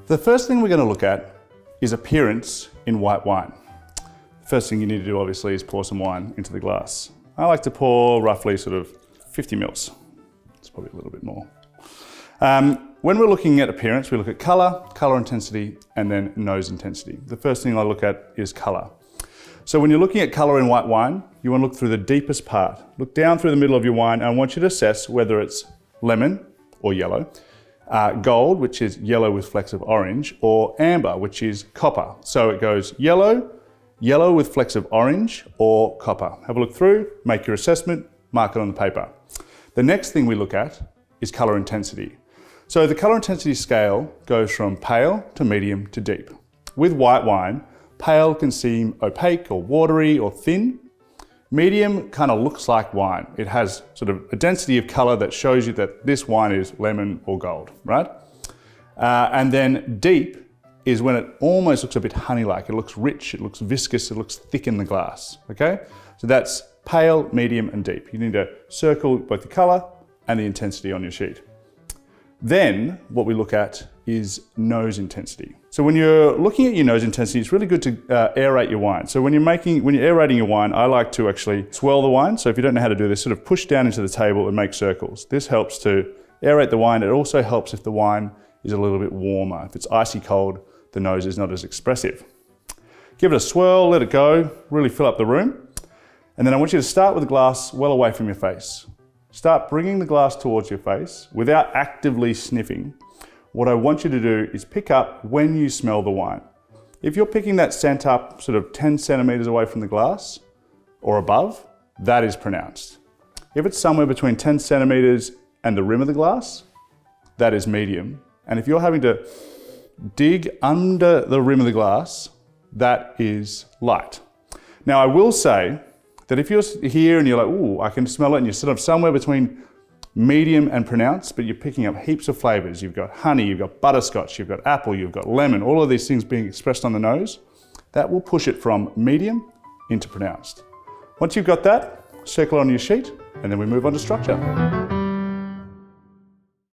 The first thing we're going to look at is appearance in white wine. The first thing you need to do obviously is pour some wine into the glass. I like to pour roughly sort of 50 mils. It's probably a little bit more. When we're looking at appearance, we look at colour, colour intensity, and then nose intensity. The first thing I look at is colour. So when you're looking at colour in white wine, you want to look through the deepest part. Look down through the middle of your wine, and I want you to assess whether it's lemon or yellow, gold, which is yellow with flecks of orange, or amber, which is copper. So it goes yellow, yellow with flecks of orange, or copper. Have a look through, make your assessment, mark it on the paper. The next thing we look at is colour intensity. So the colour intensity scale goes from pale to medium to deep. With white wine, pale can seem opaque or watery or thin. Medium kind of looks like wine. It has sort of a density of colour that shows you that this wine is lemon or gold, right? And then deep is when it almost looks a bit honey-like. It looks rich, it looks viscous, it looks thick in the glass, okay? So that's pale, medium, and deep. You need to circle both the colour and the intensity on your sheet. Then what we look at is nose intensity. So when you're looking at your nose intensity, it's really good to aerate your wine. So when you're aerating your wine, I like to actually swirl the wine. So if you don't know how to do this, sort of push down into the table and make circles. This helps to aerate the wine. It also helps if the wine is a little bit warmer. If it's icy cold, the nose is not as expressive. Give it a swirl, let it go, really fill up the room. And then I want you to start with the glass well away from your face. Start bringing the glass towards your face without actively sniffing. What I want you to do is pick up when you smell the wine. If you're picking that scent up sort of 10 centimeters away from the glass or above, that is pronounced. If it's somewhere between 10 centimeters and the rim of the glass, that is medium. And if you're having to dig under the rim of the glass, that is light. Now I will say that if you're here and you're like, ooh, I can smell it, and you're sort of somewhere between medium and pronounced, but you're picking up heaps of flavors. You've got honey, you've got butterscotch, you've got apple, you've got lemon, all of these things being expressed on the nose, that will push it from medium into pronounced. Once you've got that, circle on your sheet, and then we move on to structure.